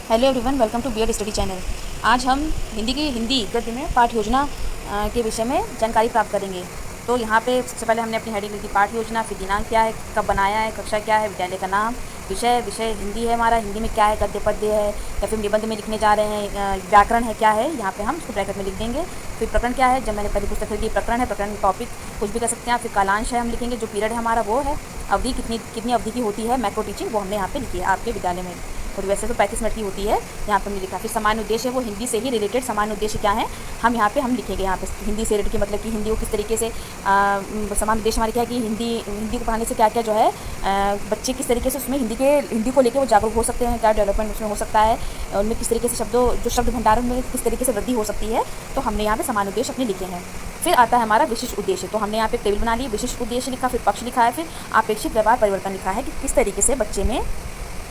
Hello everyone, welcome to BEd study channel. आज हम हिंदी गद्य में पाठ योजना के विषय में जानकारी प्राप्त करेंगे। तो यहाँ पे सबसे पहले हमने अपनी हेडिंग लिखी पाठ योजना, फिर दिनांक क्या है, कब बनाया है, कक्षा क्या है, विद्यालय का नाम, विषय हिंदी है हमारा, हिंदी में क्या है, गद्य पद्य है या फिर निबंध में लिखने जा रहे हैं, व्याकरण है क्या है, यहाँ पे हम उसको ब्रैकेट में लिख देंगे। फिर प्रकरण क्या है, जब मैंने पहली पुस्तक खरीदी प्रकरण है, प्रकरण टॉपिक कुछ भी कर सकते हैं। फिर कालांश है हम लिखेंगे, जो पीरियड है हमारा वो है, अवधि कितनी अवधि की होती है, मैक्रो टीचिंग वो हमने यहाँ पे लिखी है आपके विद्यालय में, और वैसे तो 35 मिनट की होती है, यहाँ पर हमने लिखा। फिर सामान्य उद्देश्य है, वो हिंदी से ही रिलेटेड सामान्य उद्देश्य क्या है हम यहाँ पे लिखेंगे। यहाँ पे हिंदी से रिलेटेड मतलब कि हिंदी को किस तरीके से सामान्य उद्देश्य हमारे क्या है कि हिंदी को पढ़ाने से क्या क्या जो है बच्चे किस तरीके से उसमें हिंदी को लेकर वो जागरूक हो सकते हैं, क्या डेवलपमेंट उसमें हो सकता है, उनमें किस तरीके से जो शब्द भंडारण में किस तरीके से वृद्धि हो सकती है। तो हमने यहाँ पे सामान्य उद्देश्य अपने लिखे हैं। फिर आता है हमारा विशिष्ट उद्देश्य, तो हमने यहाँ पे टेबल बना ली, विशिष्ट उद्देश्य लिखा, फिर पक्ष लिखा है, फिर अपेक्षित व्यवहार परिवर्तन लिखा है कि किस तरीके से बच्चे में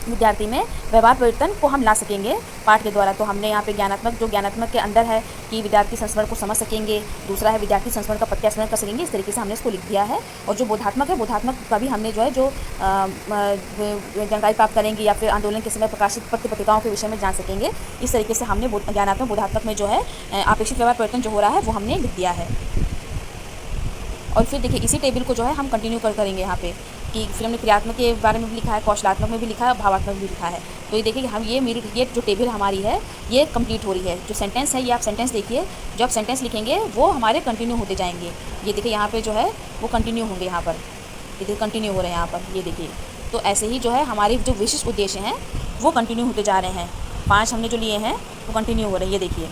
विद्यार्थी में व्यवहार परिवर्तन को हम ला सकेंगे पाठ के द्वारा। तो हमने यहाँ पे ज्ञानात्मक के अंदर है कि विद्यार्थी संस्मरण को समझ सकेंगे, दूसरा है विद्यार्थी संस्मरण का प्रत्यास्मरण कर सकेंगे, इस तरीके से हमने इसको लिख दिया है। और जो बोधात्मक है, बोधात्मक का भी हमने जो है जो जानकारी प्राप्त करेंगे या फिर आंदोलन के समय प्रकाशित पत्र पत्रिकाओं के विषय में जान सकेंगे, इस तरीके से हमने ज्ञानात्मक बोधात्मक में जो है अपेक्षित व्यवहार परिवर्तन जो हो रहा है वो हमने लिख दिया है। और फिर देखिए इसी टेबल को जो है हम कंटिन्यू करेंगे यहाँ पे कि फिर हमने क्रियात्मक के बारे में भी लिखा है, कौशलात्मक में भी लिखा है, भावात्मक भी लिखा है। तो ये देखिए हम ये जो टेबल हमारी है ये कंप्लीट हो रही है। जो सेंटेंस है ये आप सेंटेंस देखिए, जो आप सेंटेंस लिखेंगे वो हमारे कंटिन्यू होते जाएंगे। ये देखिए यहाँ पे जो है वो कंटिन्यू होंगे, यहाँ पर ये देखिए कंटिन्यू हो रहे हैं यहाँ पर, ये देखिए। तो ऐसे ही जो है हमारे जो विशिष्ट उद्देश्य हैं वो कंटिन्यू होते जा रहे हैं। 5 हमने जो लिए हैं वो कंटिन्यू हो रहे हैं, ये देखिए।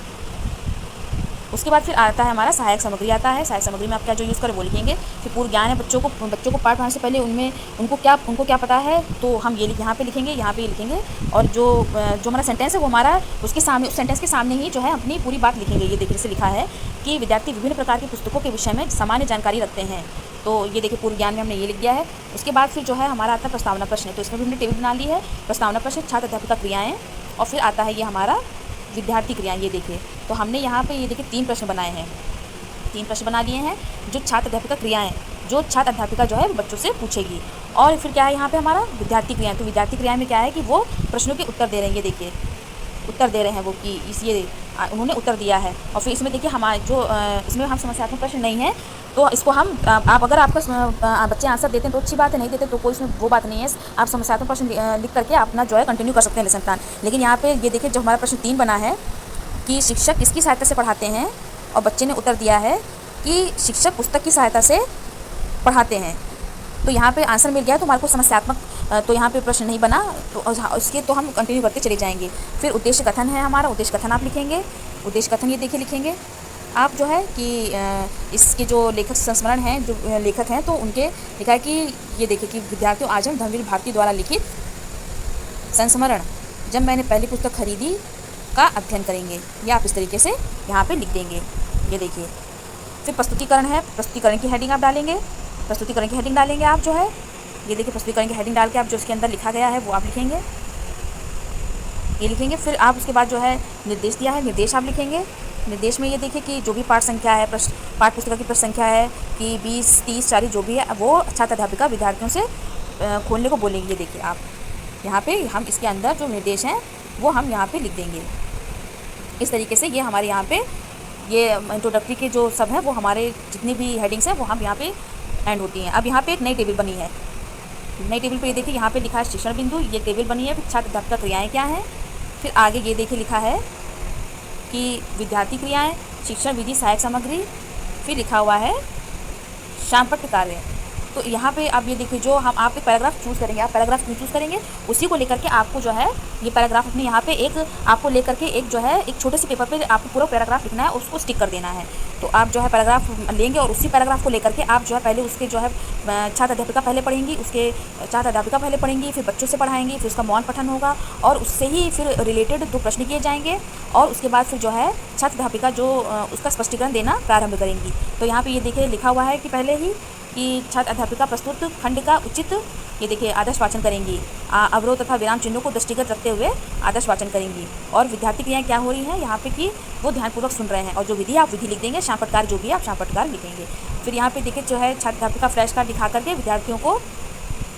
उसके बाद फिर आता है हमारा सहायक सामग्री आता है। सहायक सामग्री में आप क्या जो यूज़ करें वो लिखेंगे। फिर पूर्ण ज्ञान है बच्चों को पाठ पढ़ाने से पहले उनको क्या पता है, तो हम ये यहाँ पे लिखेंगे, यहाँ पे लिखेंगे। और जो हमारा सेंटेंस है वो हमारा उसके सामने, उस सेंटेंस के सामने ही जो है अपनी पूरी बात लिखेंगे। ये देखिए से लिखा है कि विद्यार्थी विभिन्न प्रकार की पुस्तकों के विषय में सामान्य जानकारी रखते हैं। तो ये देखिए पूर्ण ज्ञान में हमने ये लिख दिया है। उसके बाद फिर जो है हमारा आता है प्रस्तावना प्रश्न, तो इसमें भी हमने टेबल बना ली है। प्रस्तावना प्रश्न, छात्र अध्यापिका क्रियाएँ, और फिर आता है ये हमारा विद्यार्थी क्रियाएँ। ये देखिए तो हमने यहाँ पे ये देखिए 3 प्रश्न बनाए हैं, 3 प्रश्न बना दिए हैं जो छात्र अध्यापिका क्रियाएँ, जो छात्र अध्यापिका जो है बच्चों से पूछेगी। और फिर क्या है यहाँ पे हमारा विद्यार्थी क्रियाएँ, तो विद्यार्थी क्रियाएँ में क्या है कि वो प्रश्नों के उत्तर दे रहे हैं। ये देखिए उत्तर दे रहे हैं वो कि उन्होंने उत्तर दिया है। और फिर इसमें देखिए हमारे जो इसमें हम समस्यात्मक प्रश्न नहीं है, तो इसको हम आप अगर आपका बच्चे आंसर देते हैं तो अच्छी बात है, नहीं देते तो कोई इसमें वो बात नहीं है। आप समस्यात्मक प्रश्न लिख करके अपना जो है कंटिन्यू कर सकते हैं लेसन प्लान। लेकिन यहाँ पे ये देखिए जो हमारा प्रश्न 3 बना है कि शिक्षक किसकी सहायता से पढ़ाते हैं, और बच्चे ने उत्तर दिया है कि शिक्षक पुस्तक की सहायता से पढ़ाते हैं। तो यहाँ पे आंसर मिल गया, तो हमारे को समस्यात्मक तो यहाँ पे प्रश्न नहीं बना, तो उसके तो हम कंटिन्यू करते चले जाएंगे। फिर उद्देश्य कथन है हमारा, उद्देश्य कथन आप लिखेंगे। उद्देश्य कथन ये देखिए लिखेंगे आप जो है कि इसके जो लेखक संस्मरण हैं, जो लेखक हैं, तो उनके लिखा है कि ये देखिए कि विद्यार्थियों आज हम धर्मवीर भारती द्वारा लिखित संस्मरण जब मैंने पहली पुस्तक खरीदी का अध्ययन करेंगे, या आप इस तरीके से यहाँ पे लिख देंगे। ये देखिए फिर प्रस्तुतिकरण है, प्रस्तुतिकरण की हेडिंग आप डालेंगे, प्रस्तुतिकरण की हेडिंग डालेंगे आप जो है, ये देखिए प्रस्तुतिकरण की हेडिंग डाल के आप जो उसके अंदर लिखा गया है वो आप लिखेंगे, ये लिखेंगे। फिर आप उसके बाद जो है निर्देश दिया है, निर्देश आप लिखेंगे। निर्देश में ये देखिए कि जो भी पाठ संख्या है, पाठ पुस्तक की प्रश्न संख्या है कि 20, 30, 40 जो भी है वो छात्र अध्यापिका विद्यार्थियों से खोलने को बोलेंगे। ये देखिए आप यहाँ पे हम इसके अंदर जो निर्देश हैं वो हम यहाँ पे लिख देंगे। इस तरीके से ये हमारे यहाँ पे ये इंट्रोडक्टरी के जो सब हैं वो हमारे जितनी भी हेडिंग्स हैं वो हम यहाँ पे एंड होती हैं। अब यहाँ पे एक नई टेबल बनी है। नई टेबल पे ये देखिए यहाँ पे लिखा है शिक्षण बिंदु, ये टेबल बनी है। फिर छात्र अध्यापिका क्रियाएँ क्या हैं, फिर आगे ये देखिए लिखा है कि विद्यार्थी क्रियाएँ, शिक्षण विधि, सहायक सामग्री, फिर लिखा हुआ है शामपट्ट कार्य। तो यहाँ पे आप ये देखिए जो हम आप एक पैराग्राफ चूज़ करेंगे, आप पैराग्राफ क्यों चूज़ करेंगे, उसी को लेकर के आपको जो है ये पैराग्राफ अपने यहाँ पे एक आपको लेकर के एक जो है एक छोटे से पेपर पे आपको पूरा पैराग्राफ लिखना है, उसको स्टिक कर देना है। तो आप जो है पैराग्राफ लेंगे और उसी पैराग्राफ को लेकर के आप जो है पहले उसके जो है छात्र अध्यापिका पहले पढ़ेंगी, उसके छात्र अध्यापिका पहले पढ़ेंगी, फिर बच्चों से पढ़ाएंगी, फिर उसका मौन पठन होगा और उससे ही फिर रिलेटेड 2 प्रश्न किए जाएंगे, और उसके बाद फिर जो है छात्र अध्यापिका जो उसका स्पष्टीकरण देना प्रारंभ करेंगी। तो यहाँ पे ये देखिए लिखा हुआ है कि पहले ही कि छात्र अध्यापिका प्रस्तुत खंड का उचित ये देखिए आदर्श वाचन करेंगी, अवरोध तथा विराम चिन्हों को दृष्टिगत रखते हुए आदर्श वाचन करेंगी। और विद्यार्थी क्रियाएँ क्या हो रही हैं यहाँ पे कि वो ध्यानपूर्वक सुन रहे हैं, और जो विधि आप विधि लिख देंगे, शामपटकार जो भी आप शामपटकार लिखेंगे। फिर यहाँ पे देखिए जो है छात्र अध्यापिका फ्लैश कार्ड दिखा करके विद्यार्थियों को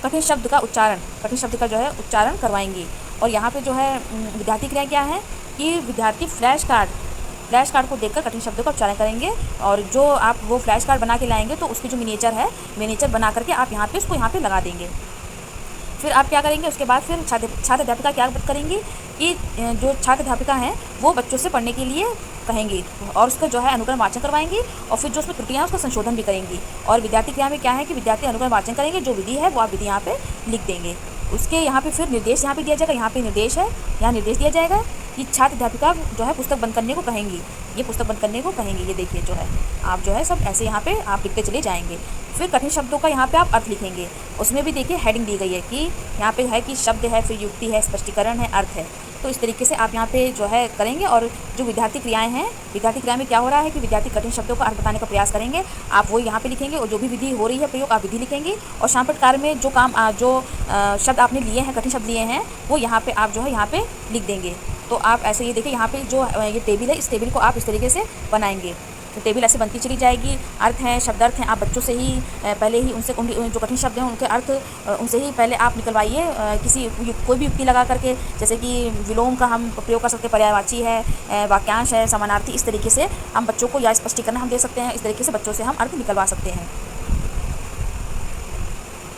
कठिन शब्द का जो है उच्चारण करवाएंगी, और यहाँ पे जो है विद्यार्थी क्रिया क्या है कि विद्यार्थी फ्लैश कार्ड को देखकर कठिन शब्दों का उच्चारण करेंगे, और जो आप वो फ्लैश कार्ड बना के लाएंगे तो उसकी जो मिनिएचर बना करके आप यहाँ पे उसको यहाँ पे लगा देंगे। फिर आप क्या करेंगे, उसके बाद फिर छात्र अध्यापिका क्या करेंगी कि जो छात्र अध्यापिका हैं वो बच्चों से पढ़ने के लिए कहेंगी और उसका जो है अनुक्रम वाचन करवाएंगी, और फिर जो उसमें त्रुटियाँ हैं उसका संशोधन भी करेंगी। और विद्यार्थी क्रिया में क्या है कि विद्यार्थी अनुक्रम वाचन करेंगे, जो विधि है वो आप विधि यहाँ पे लिख देंगे। उसके यहाँ पे फिर निर्देश यहाँ पे दिया जाएगा, यहाँ पे निर्देश है, यहाँ निर्देश दिया जाएगा कि छात्र अध्यापिका जो है पुस्तक बंद करने को कहेंगी, ये पुस्तक बंद करने को कहेंगी। ये देखिए जो है आप जो है सब ऐसे यहाँ पे आप लिखते चले जाएंगे। फिर कठिन शब्दों का यहाँ पे आप अर्थ लिखेंगे, उसमें भी देखिए हेडिंग दी गई है कि यहाँ पे है कि शब्द है, फिर युक्ति है, स्पष्टीकरण है, अर्थ है। तो इस तरीके से आप यहाँ पे जो है करेंगे। और जो विद्यार्थी क्रियाएं हैं, विद्यार्थी क्रिया में क्या हो रहा है कि विद्यार्थी कठिन शब्दों का अर्थ बताने का प्रयास करेंगे, आप वो यहाँ पे लिखेंगे, और जो भी विधि हो रही है प्रयोग आप विधि लिखेंगे। और शामपट कार्य में जो शब्द आपने लिए हैं, कठिन शब्द लिए हैं, वो यहाँ पे आप जो है यहाँ पे लिख देंगे। तो आप ऐसे ये देखिए यहाँ पे जो ये टेबल है, इस टेबल को आप इस तरीके से बनाएंगे। तो टेबल ऐसे बनती चली जाएगी। अर्थ हैं, शब्दार्थ हैं, आप बच्चों से ही पहले ही उनसे जो कठिन शब्द हैं उनके अर्थ उनसे ही पहले आप निकलवाइए, कोई भी युक्ति लगा करके, जैसे कि विलोम का हम प्रयोग कर सकते हैं, पर्यायवाची है, वाक्यांश है, समानार्थी, इस तरीके से हम बच्चों को, या स्पष्टीकरण हम दे सकते हैं, इस तरीके से बच्चों से हम अर्थ निकलवा सकते हैं।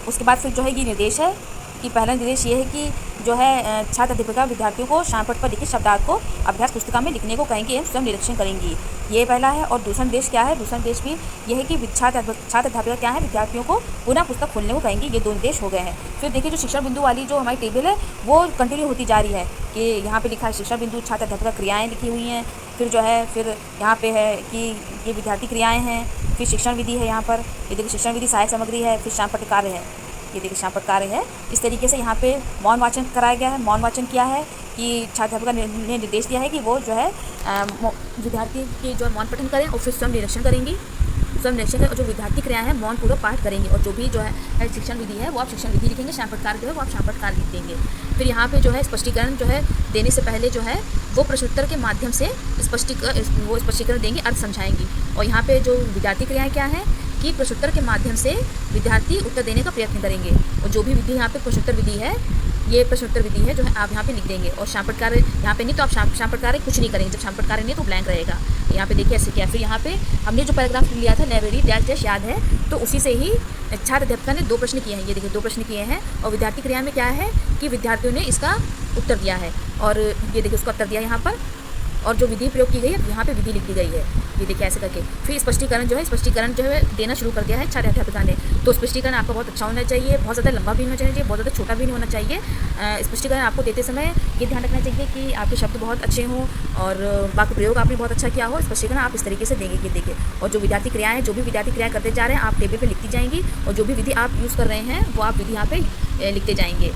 उसके बाद फिर जो है ये निर्देश है कि पहला निर्देश ये है कि जो है छात्र अध्यापिका विद्यार्थियों को शामपट पर लिखित शब्दार्थ को अभ्यास पुस्तिका में लिखने को कहेंगे एवं स्वयं निरीक्षण करेंगी। ये पहला है। और दूसरा निर्देश क्या है, दूसरा निर्देश भी ये है कि छात्र अध्यापिका क्या है, विद्यार्थियों को पुनः पुस्तक खोलने को कहेंगी। ये दो निर्देश हो गए हैं। फिर देखिए जो शिक्षण बिंदु वाली जो हमारी टेबल है वो कंटिन्यू होती जा रही है कि यहाँ पे लिखा है शिक्षण बिंदु, छात्र अध्यापिका क्रियाएँ लिखी हुई हैं। फिर जो है फिर यहाँ पे है कि ये विद्यार्थी क्रियाएँ हैं, फिर शिक्षण विधि है यहाँ पर, ये देखिए शिक्षण विधि सहायक सामग्री है, फिर शामपट कार्य है, ये देखिए शामपट कार्य है। इस तरीके से यहाँ पे मौन वाचन कराया गया है। मौन वाचन किया है कि छात्र अध्यापिका ने निर्देश दिया है कि वो जो है विद्यार्थी की जो मौन पठन करें और फिर स्वयं निरीक्षण करेंगी, स्वयं निरीक्षण करें, और जो विद्यार्थी क्रिया है मौन पूर्वक पाठ करेंगे। और जो भी जो है शिक्षण विधि है वो आप शिक्षण विधि लिखेंगे, शामपट कार्य जो है वो आप शामपट कार्य लिख देंगे। फिर यहाँ पे जो है स्पष्टीकरण जो है देने से पहले जो है वो प्रश्नोत्तर के माध्यम से स्पष्टीकरण देंगे, अर्थ समझाएंगी। और यहाँ पे जो विद्यार्थी क्रियाएँ क्या हैं कि प्रश्नोत्तर के माध्यम से विद्यार्थी उत्तर देने का प्रयत्न करेंगे। और जो भी विधि यहाँ पे प्रश्नोत्तर विधि है, ये प्रश्नोत्तर विधि है जो है आप यहाँ पे लिख देंगे। और शामपट कार्य यहाँ पे नहीं तो आप शामपट कार्य कुछ नहीं करेंगे, जब शामपट कार्य नहीं तो ब्लैंक रहेगा। यहाँ पे देखिए ऐसे क्या। फिर यहाँ पे हमने जो पैराग्राफ लिया था लाइब्रेरी डैश याद है, तो उसी से ही छात्र अध्यापिका ने 2 प्रश्न किए हैं। ये देखिए 2 प्रश्न किए हैं। और विद्यार्थी क्रिया में क्या है कि विद्यार्थियों ने इसका उत्तर दिया है, और ये देखिए उसका उत्तर दिया यहाँ पर। और जो विधि प्रयोग की गई है यहाँ पे विधि लिख दी गई है, ये देखिए ऐसे करके। फिर स्पष्टीकरण जो है देना शुरू कर दिया है छात्र अध्यापिका ने। तो स्पष्टीकरण आपका बहुत अच्छा होना चाहिए, बहुत ज़्यादा लंबा भी होना चाहिए, बहुत ज़्यादा छोटा भी नहीं होना चाहिए। स्पष्टीकरण आपको देते समय ये ध्यान रखना चाहिए कि आपके शब्द बहुत अच्छे हों और वाक्य प्रयोग आपने बहुत अच्छा किया हो। स्पष्टीकरण आप इस तरीके से देंगे, ये देखिए। और जो विद्यार्थी क्रियाएँ हैं, जो भी विद्यार्थी क्रिया करते जा रहे हैं, आप टेबल पर लिखती जाएंगी, और जो भी विधि आप यूज़ कर रहे हैं वो आप विधि यहाँ पे लिखते जाएंगे।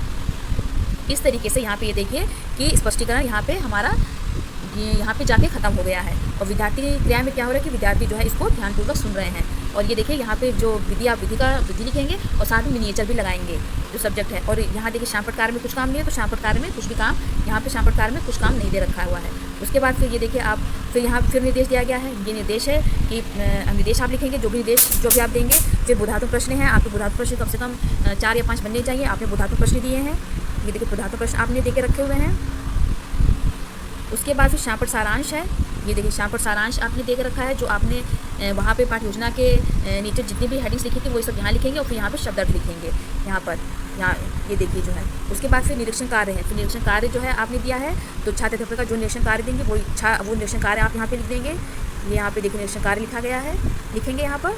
इस तरीके से यहाँ पे ये देखिए कि स्पष्टीकरण यहाँ पे हमारा ये यहाँ पे जाके ख़त्म हो गया है। और विद्यार्थी क्रिया में क्या हो रहा है कि विद्यार्थी जो है इसको ध्यानपूर्वक सुन रहे हैं। और ये देखिए यहाँ पे जो विधि आप विधि लिखेंगे और साथ में मिनिएचर भी लगाएंगे जो सब्जेक्ट है। और यहाँ देखिए शामपट कार्य में कुछ काम नहीं है, तो शामपट कार्य में कुछ भी काम, यहाँ पे शामपट कार्य में कुछ काम नहीं दे रखा हुआ है। उसके बाद फिर ये देखिए आप फिर यहाँ फिर निर्देश दिया गया है। ये निर्देश है कि निर्देश आप लिखेंगे, जो भी आप देंगे। फिर बोधात्मक प्रश्न है, आपके बोधात्मक प्रश्न कम से कम 4 या 5 बनने चाहिए। आपने बोधात्मक प्रश्न दिए हैं, ये देखिए बोधात्मक प्रश्न आपने दे के रखे हुए हैं। उसके बाद फिर शामपट सारांश है, ये देखिए शामपट सारांश आपने दे के रखा है, जो आपने वहाँ पे पाठ योजना के नीचे जितनी भी हेडिंग्स लिखी थी वो सब यहाँ लिखेंगे, और फिर यहाँ पे शब्दार्थ लिखेंगे यहाँ ये देखिए जो है। उसके बाद फिर निरीक्षण कार्य है। फिर निरीक्षण कार्य जो है आपने दिया है, तो छात्र अध्यापक का जो निरीक्षण कार्य देंगे वो निरीक्षण कार्य आप यहाँ पे लिख देंगे। ये यहाँ पे देखिए निरीक्षण कार्य लिखा गया है, लिखेंगे यहाँ पर।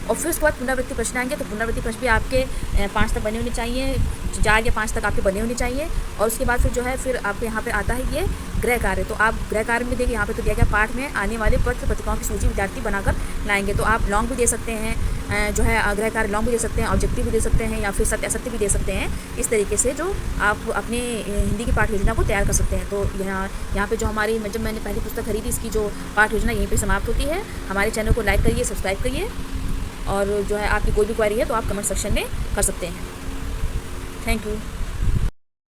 और फिर उसके बाद पुनरावृत्ति प्रश्न आएंगे, तो पुनरावृत्ति प्रश्न भी आपके 5 तक बने होने चाहिए, 4 या 5 तक आपके बने होने चाहिए। और उसके बाद फिर जो है फिर आपके यहाँ पे आता है ये गृह कार्य। तो आप गृह कार्य में देखिए यहाँ पे तो दिया गया पाठ में आने वाले पत्र पत्रिकाओं की सूची विद्यार्थी बनाकर लाएंगे। तो आप लॉन्ग भी दे सकते हैं, जो है गृह कार्य लॉन्ग भी दे सकते हैं, ऑब्जेक्टिव भी दे सकते हैं, या फिर सत्य असत्य भी दे सकते हैं। इस तरीके से जो आप अपने हिंदी की पाठ योजना को तैयार कर सकते हैं। तो यहाँ पे जो हमारी जब मैंने पहली पुस्तक खरीदी, इसकी जो पाठ योजना यहीं पर समाप्त होती है। हमारे चैनल को लाइक करिए, सब्सक्राइब करिए, और जो है आपकी कोई भी क्वेरी है तो आप कमेंट सेक्शन में कर सकते हैं। Thank you.